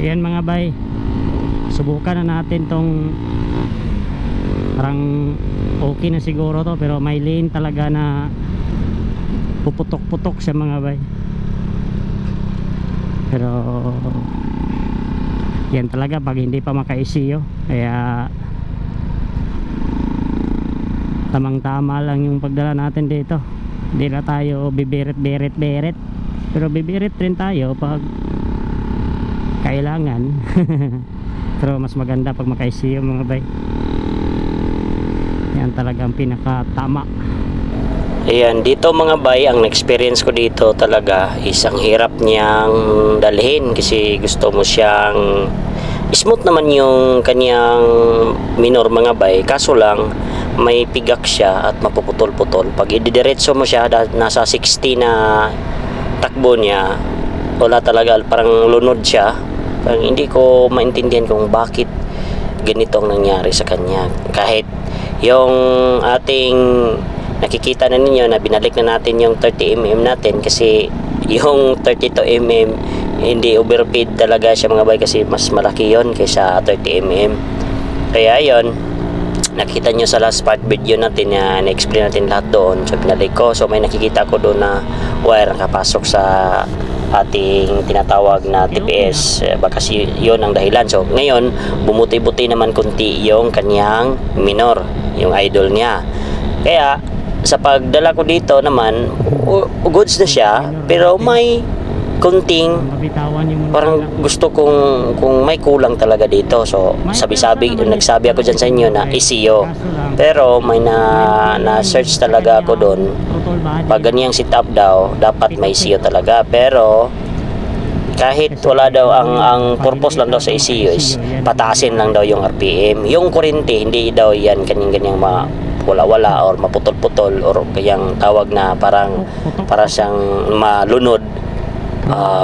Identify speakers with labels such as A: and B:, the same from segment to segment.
A: Ayan mga bay, subukan na natin tong parang okay na siguro to, pero may lane talaga na puputok-putok siya mga bay. Pero yan talaga pag hindi pa maka-ECU, kaya tamang-tama lang yung pagdala natin dito. Hindi na tayo bibirit-birit-birit, pero bibirit rin tayo pag kailangan. Pero mas maganda pag maka-ECU mga bay. Yan talagang pinakatama.
B: Ayan, dito mga bay, ang experience ko dito talaga is ang hirap niyang dalhin kasi gusto mo siyang smooth naman yung kanyang minor mga bay, kaso lang may pigak siya at mapuputol-putol. Pag ididiretso mo siya, nasa 60 na takbo niya, wala talaga, parang lunod siya. Parang hindi ko maintindihan kung bakit ganito ang nangyari sa kanya. Kahit yung ating nakikita na ninyo na binalik na natin yung 30mm natin, kasi yung 32mm hindi overfeed talaga siya mga bay, kasi mas malaki yon kaysa 30mm. Kaya yon, nakita nyo sa last part video natin na na-explain natin lahat doon. So pinalik ko, so may nakikita ko doon na wire nakapasok sa ating tinatawag na TPS. Baka yun ang dahilan. So ngayon bumuti-buti naman kunti yung kanyang minor, yung idol niya. Kaya sa pagdala ko dito naman, goods na siya, pero may kunting parang gusto kung may kulang talaga dito. So sabi-sabi, nagsabi ako dyan sa inyo na ECU, pero may na-search talaga ako doon. Pag ganyang setup daw, dapat may ECU talaga. Pero kahit wala daw, ang purpose lang daw sa ECU is pataasin lang daw yung RPM, yung kuryente. Hindi daw yan kanyang wala-wala or maputol-putol, or kayang tawag na parang para siyang malunod.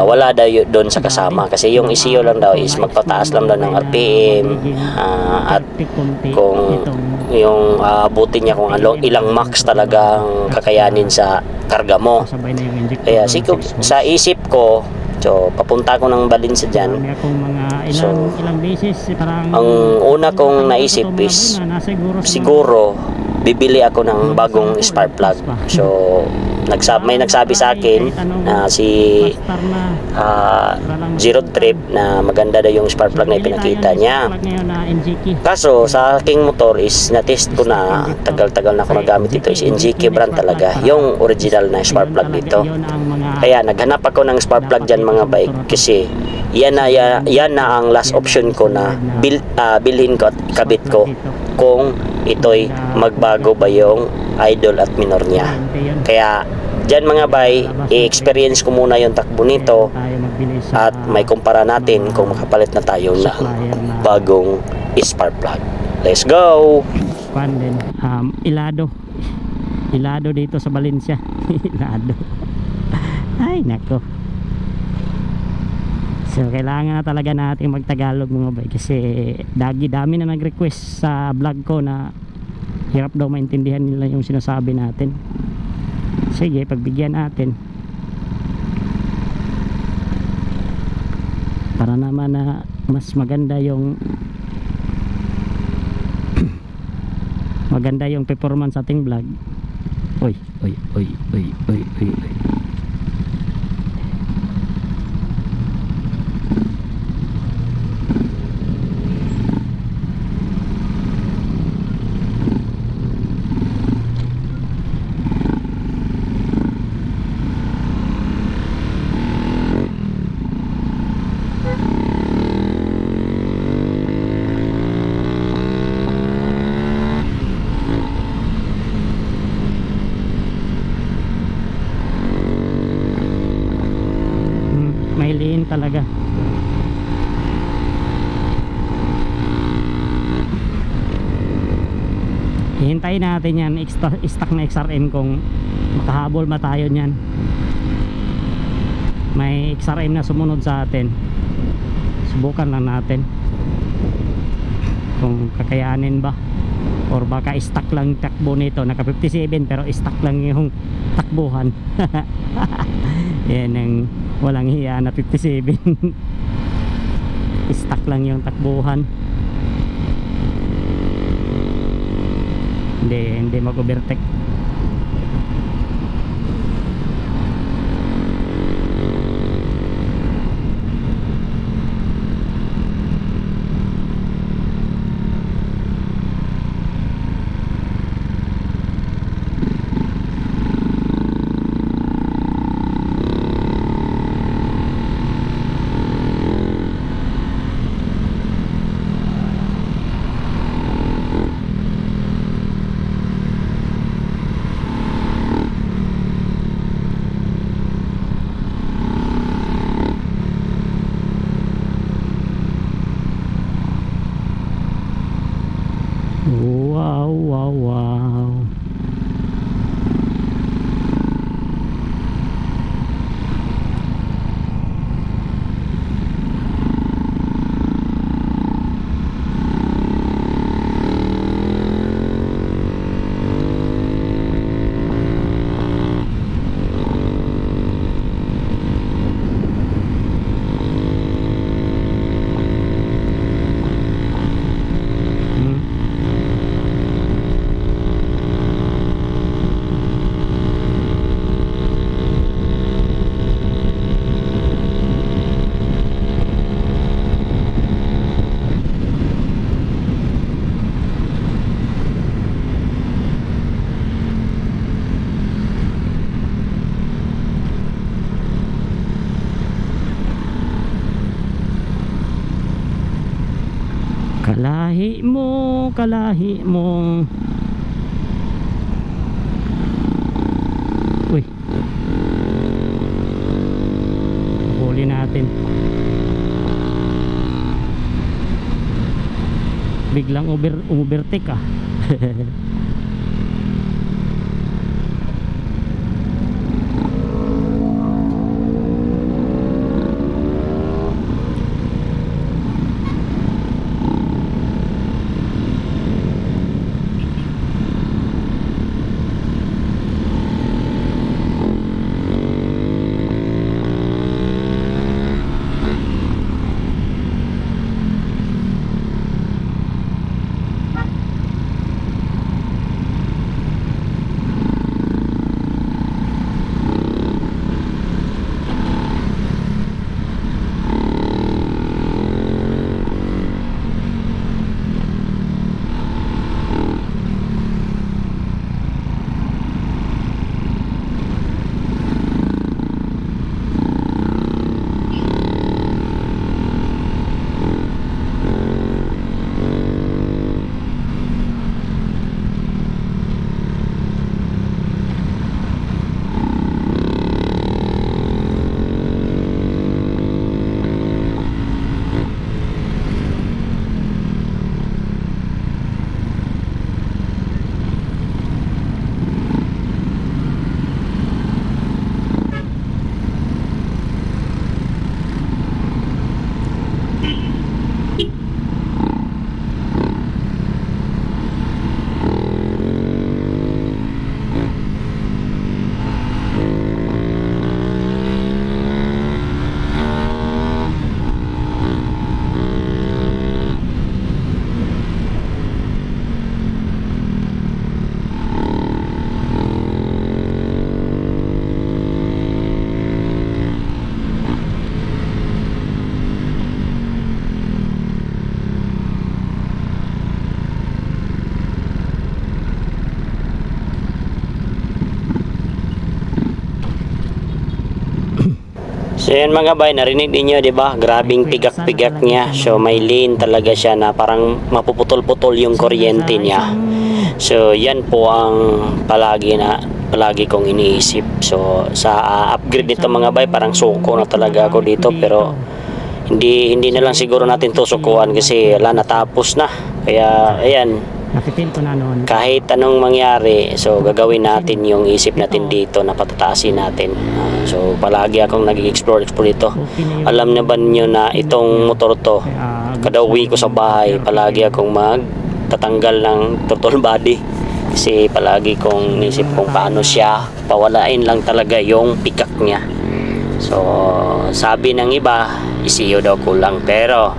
B: Wala daw doon sa kasama, kasi yung ECU lang daw is magpataas lang daw ng RPM, at kung yung abutin niya kung ilang max talagang kakayanin sa karga mo. Kaya sa isip ko, so papunta ko ng Balinsa dyan. So ang una kong naisip is siguro bibili ako ng bagong spark plug. So may nagsabi sa akin na si Zero Trip na maganda daw yung spark plug na ipinakita niya. Kaso sa aking motor is na-test ko na, tagal-tagal na ako nagamit ito, is NGK brand talaga yung original na spark plug dito. Kaya naghanap ako ng spark plug dyan mga bike, kasi yan na ang last option ko na bilhin ko at kabit ko kung ito'y magbago ba yung idol at minor niya. Kaya dyan mga bay, i-experience ko muna yung takbo nito at may kumpara natin kung makapalit na tayo ng bagong spark plug. Let's go!
A: Ilado dito sa Valencia. Ilado. Ay nako. So kailangan na talaga natin magtagalog mga bay, kasi dami na nag-request sa vlog ko na hirap daw maintindihan nila yung sinasabi natin. Sige, pagbigyan natin para naman na mas maganda yung maganda yung performance sa ating vlog. Oy. May lane talaga. Hihintayin natin yan stock na XRM kung makahabol ba tayo nyan. May XRM na sumunod sa atin, subukan lang natin kung kakayanin ba, or baka stock lang takbo nito. Naka 57 pero stock lang yung takbuhan. Yan ang walang hiya na 57. stuck lang yung takbuhan. Hindi mag-overtake. Wow, wow, wow. Kalahi mo. Uy, huli natin. Biglang overtake ah.
B: So yan mga bay, narinig niyo 'di ba? Grabing pigak-pigak niya. So may lean talaga siya na parang mapuputol-putol yung kuryente niya. So yan po ang palagi kong iniisip. So sa upgrade nito mga bay, parang suko na talaga ako dito, pero hindi na lang siguro natin to sukuan kasi wala, natapos na. Kaya ayan,
A: napipil ko na noon.
B: Kahit anong mangyari, so gagawin natin yung isip natin dito na patataasin natin. So palagi akong nag-explore dito. Alam na ba niyo na itong motor to, kada uwi ko sa bahay, palagi akong magtatanggal ng throttle body. Kasi palagi kong nisip kung paano siya pawalain lang talaga yung pikak niya. So sabi ng iba, ECU daw kulang, pero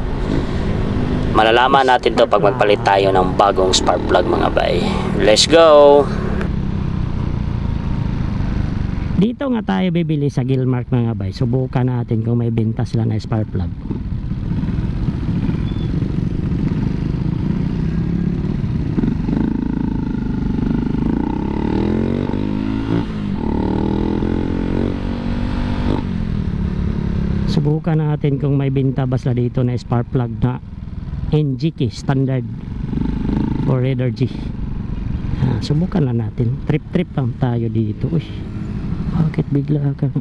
B: Malalaman natin to pag magpalit tayo ng bagong spark plug mga bay. Let's go!
A: Dito nga tayo bibili sa Gilmark mga bay. Subukan natin kung may benta sila na spark plug. Subukan natin kung may benta ba sila dito na spark plug na NGK standard or Raider-G. Subukan na natin. Trip lang tayo dito. Uy, bakit bigla ka?